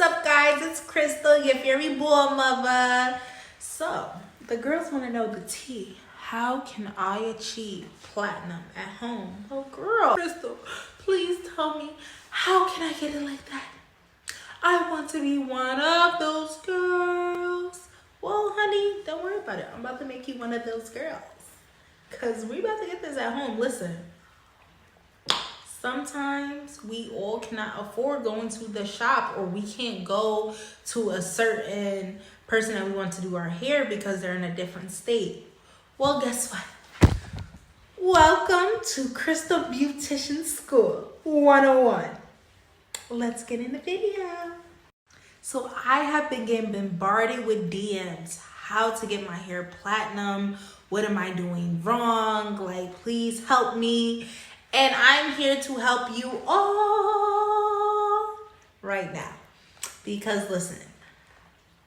up, guys? It's Crystal, your fairy boy mother. So, the girls want to know the tea. How can I achieve platinum at home? Oh, girl. Crystal, please tell me, how can I get it like that? I want to be one of those girls. Well, honey, don't worry about it. I'm about to make you one of those girls. Because we about to get this at home. Listen. Sometimes we all cannot afford going to the shop, or we can't go to a certain person that we want to do our hair because they're in a different state. Well, guess what? Welcome to Crystal Beautician School 101. Let's get in the video. So I have been getting bombarded with DMs. How to get my hair platinum. What am I doing wrong? Like, please help me. And I'm here to help you all right now. Because listen,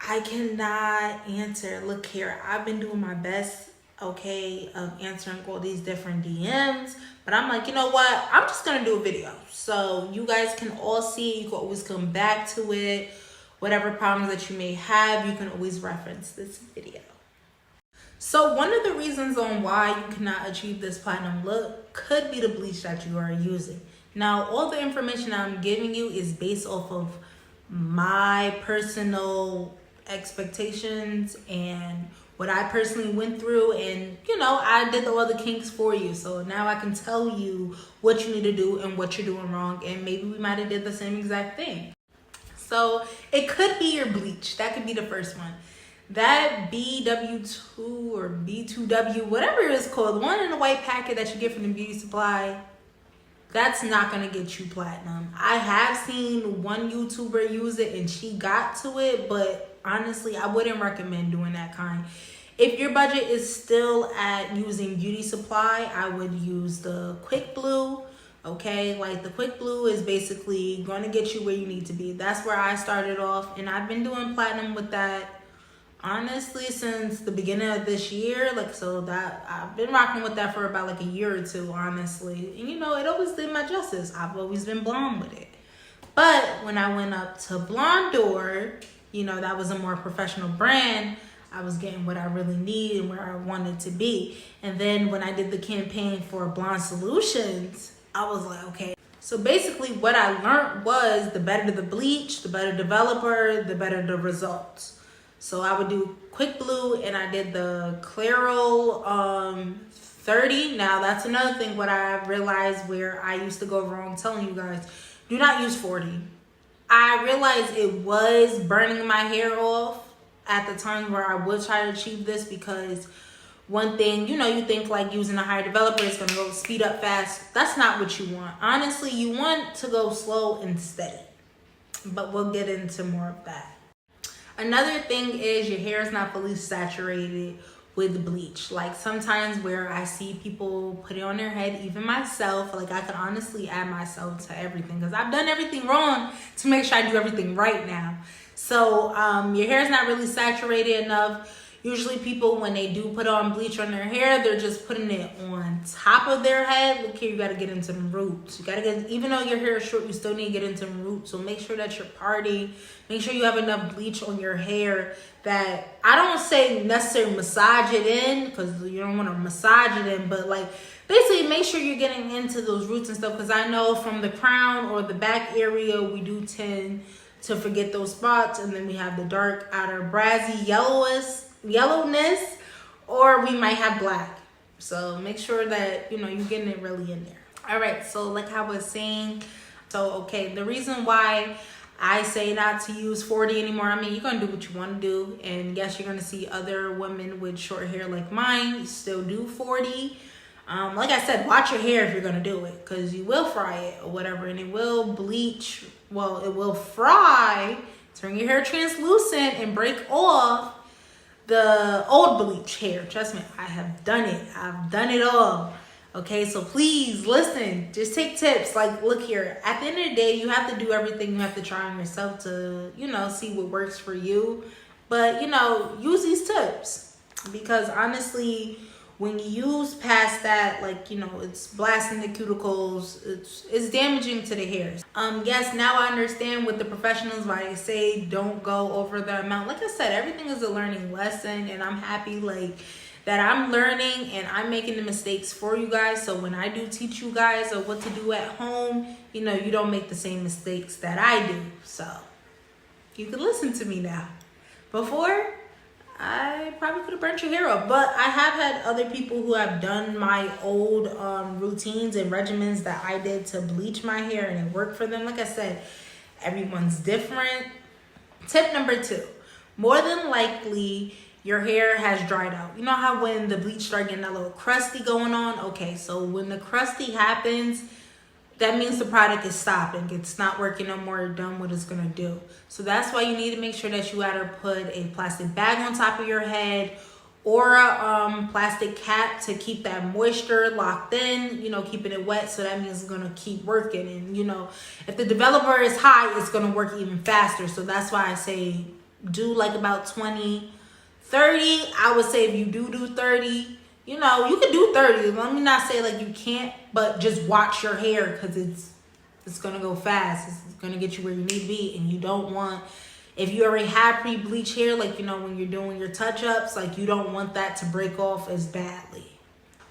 I cannot answer. Look here, I've been doing my best, okay, of answering all these different DMs. But I'm like, you know what? I'm just going to do a video. So you guys can all see it. You can always come back to it. Whatever problems that you may have, you can always reference this video. So one of the reasons on why you cannot achieve this platinum look could be the bleach that you are using. Now, all the information I'm giving you is based off of my personal expectations and what I personally went through. And, you know, I did all the kinks for you. So now I can tell you what you need to do and what you're doing wrong. And maybe we might have did the same exact thing. So it could be your bleach. That could be the first one. That BW2 or B2W, whatever it is called, the one in the white packet that you get from the beauty supply, that's not going to get you platinum. I have seen one YouTuber use it and she got to it, but honestly, I wouldn't recommend doing that kind. If your budget is still at using beauty supply, I would use the Quick Blue. Okay, like the Quick Blue is basically going to get you where you need to be. That's where I started off, and I've been doing platinum with that honestly since the beginning of this year. Like, so that I've been rocking with that for about like a year or two, honestly. And you know, it always did my justice. I've always been blonde with it. But when I went up to Blondor, you know, that was a more professional brand. I was getting what I really need and where I wanted to be. And then when I did the campaign for Blonde Solutions, I was like, okay. So basically what I learned was the better the bleach, the better developer, the better the results. So I would do Quick Blue, and I did the Clairol 30. Now that's another thing what I realized where I used to go wrong telling you guys. Do not use 40. I realized it was burning my hair off at the time where I would try to achieve this, because one thing, you know, you think like using a higher developer is going to go speed up fast. That's not what you want. Honestly, you want to go slow and steady. But we'll get into more of that. Another thing is your hair is not fully saturated with bleach. Like sometimes where I see people put it on their head, even myself, like I could honestly add myself to everything because I've done everything wrong to make sure I do everything right now. So your hair is not really saturated enough. Usually people, when they do put on bleach on their hair, they're just putting it on top of their head. Look here, you got to get into the roots. You got to get, even though your hair is short, you still need to get into the roots. So make sure that you're partying. Make sure you have enough bleach on your hair that, I don't say necessarily massage it in, because you don't want to massage it in, but like basically make sure you're getting into those roots and stuff. Because I know from the crown or the back area, we do tend to forget those spots. And then we have the dark outer brassy yellowness, or we might have black. So make sure that, you know, you're getting it really in there. All right, so like I was saying, so okay, the reason why I say not to use 40 anymore, I mean, you're gonna do what you want to do, and yes, you're gonna see other women with short hair like mine still do 40. Like I said, watch your hair if you're gonna do it, because you will fry it or whatever, and it will bleach. Well, it will fry, turn your hair translucent and break off the old bleach hair. Trust me, I have done it. I've done it all. Okay, so please listen, just take tips. Like, look here, at the end of the day, you have to do everything you have to try on yourself to, you know, see what works for you. But, you know, use these tips, because honestly, when you use past that, like, you know, it's blasting the cuticles, it's damaging to the hairs. Yes, now I understand with the professionals why they say don't go over the amount. Like I said, everything is a learning lesson, and I'm happy like that I'm learning and I'm making the mistakes for you guys. So when I do teach you guys of what to do at home, you know, you don't make the same mistakes that I do. So you can listen to me now. Before, I probably could have burnt your hair up, but I have had other people who have done my old routines and regimens that I did to bleach my hair, and it worked for them. Like I said, everyone's different. Tip number 2, more than likely your hair has dried out. You know how when the bleach starts getting that little crusty going on? Okay, so when the crusty happens, that means the product is stopping. It's not working no more, done what it's gonna do. So that's why you need to make sure that you either put a plastic bag on top of your head or a plastic cap to keep that moisture locked in, you know, keeping it wet. So that means it's gonna keep working. And you know, if the developer is high, it's gonna work even faster. So that's why I say do like about 20, 30. I would say if you do 30, you know, you can do 30. Let me not say like you can't, but just watch your hair, because it's gonna go fast. It's gonna get you where you need to be, and you don't want, if you already have pre-bleach hair, like, you know, when you're doing your touch-ups, like, you don't want that to break off as badly.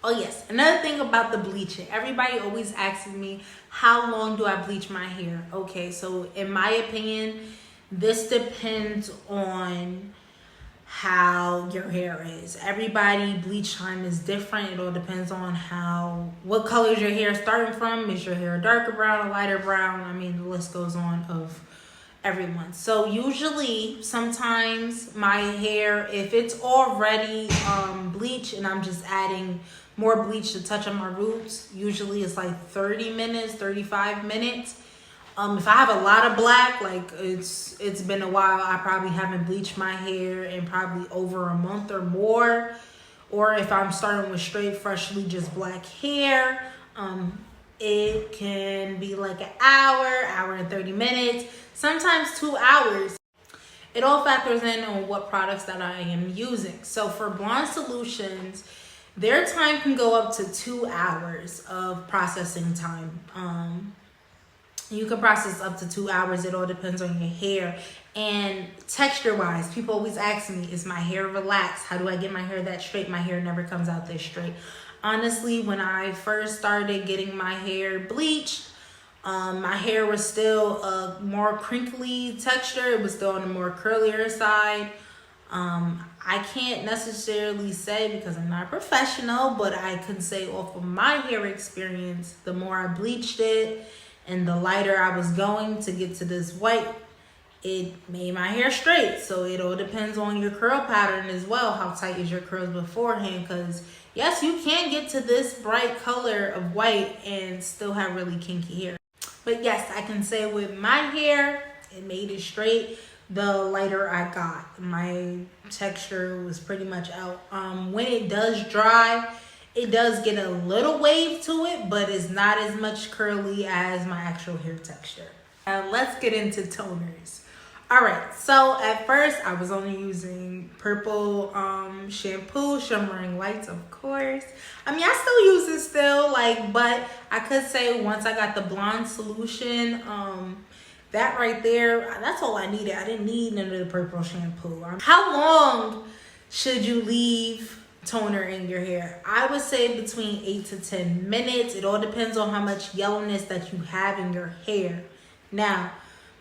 Oh yes, another thing about the bleaching. Everybody always asks me, how long do I bleach my hair? Okay, so in my opinion, this depends on how your hair is. Everybody bleach time is different. It all depends on what color is your hair starting from. Is your hair a darker brown, a lighter brown? I mean, the list goes on of everyone. So usually, sometimes my hair, if it's already bleached and I'm just adding more bleach to touch on my roots, usually it's like 30 minutes, 35 minutes. If I have a lot of black, like it's been a while, I probably haven't bleached my hair in probably over a month or more. Or if I'm starting with straight, freshly just black hair, it can be like an hour and 30 minutes, sometimes 2 hours. It all factors in on what products that I am using. So for blonde solutions, their time can go up to 2 hours of processing time. You can process up to 2 hours. It all depends on your hair. And texture wise, people always ask me, is my hair relaxed? How do I get my hair that straight? My hair never comes out this straight. Honestly, when I first started getting my hair bleached, my hair was still a more crinkly texture. It was still on the more curlier side. I can't necessarily say, because I'm not a professional, but I can say off of my hair experience, the more I bleached it, and the lighter I was going to get to this white, it made my hair straight. So it all depends on your curl pattern as well. How tight is your curls beforehand? Because yes, you can get to this bright color of white and still have really kinky hair. But yes, I can say with my hair, it made it straight. The lighter I got, my texture was pretty much out. When it does dry, it does get a little wave to it, but it's not as much curly as my actual hair texture. Let's get into toners. All right, so at first I was only using purple shampoo, shimmering lights, of course. I mean, I still use it still, like, but I could say once I got the blonde solution, that right there, that's all I needed. I didn't need none of the purple shampoo. How long should you leave toner in your hair? I would say between 8 to 10 minutes. It all depends on how much yellowness that you have in your hair. Now,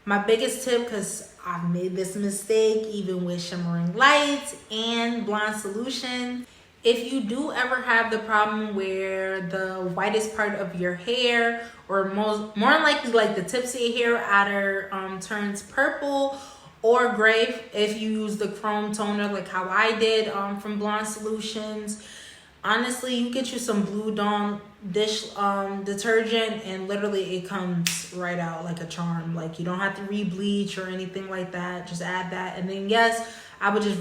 my biggest tip, because I've made this mistake even with shimmering lights and blonde solution, if you do ever have the problem where the whitest part of your hair, or more likely like the tips of your hair either turns purple or gray, if you use the chrome toner like how I did from Blonde Solutions, honestly, you get you some Blue Dawn dish detergent, and literally it comes right out like a charm. Like, you don't have to re-bleach or anything like that. Just add that, and then yes, I would just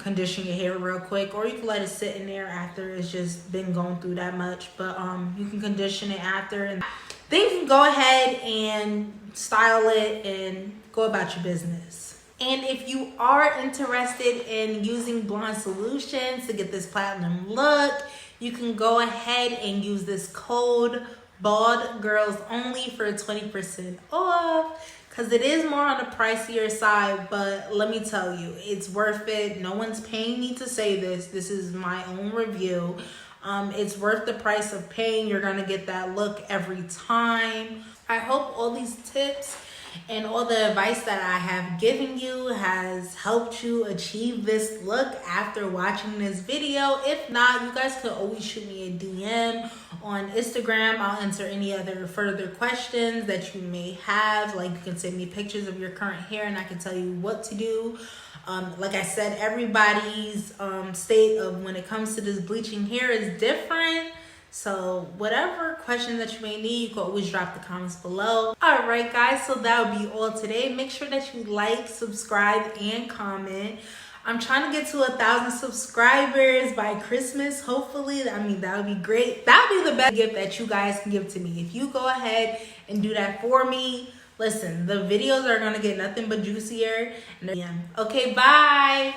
condition your hair real quick, or you can let it sit in there after it's just been going through that much. But you can condition it after, and then you can go ahead and style it and go about your business. And if you are interested in using blonde solutions to get this platinum look, you can go ahead and use this code Bald Girls Only for 20% off, because it is more on the pricier side, but let me tell you, it's worth it. No one's paying me to say this. This is my own review. It's worth the price of paying. You're gonna get that look every time. I hope all these tips and all the advice that I have given you has helped you achieve this look after watching this video. If not, you guys could always shoot me a DM on Instagram. I'll answer any other further questions that you may have. Like, you can send me pictures of your current hair and I can tell you what to do. Like I said, everybody's state of when it comes to this bleaching hair is different. So whatever question that you may need, you can always drop the comments below. All right, guys, so that would be all today. Make sure that you like, subscribe, and comment. I'm trying to get to 1,000 subscribers by Christmas, hopefully. I mean, that would be great. That would be the best gift that you guys can give to me. If you go ahead and do that for me, listen, the videos are gonna get nothing but juicier. Okay, bye.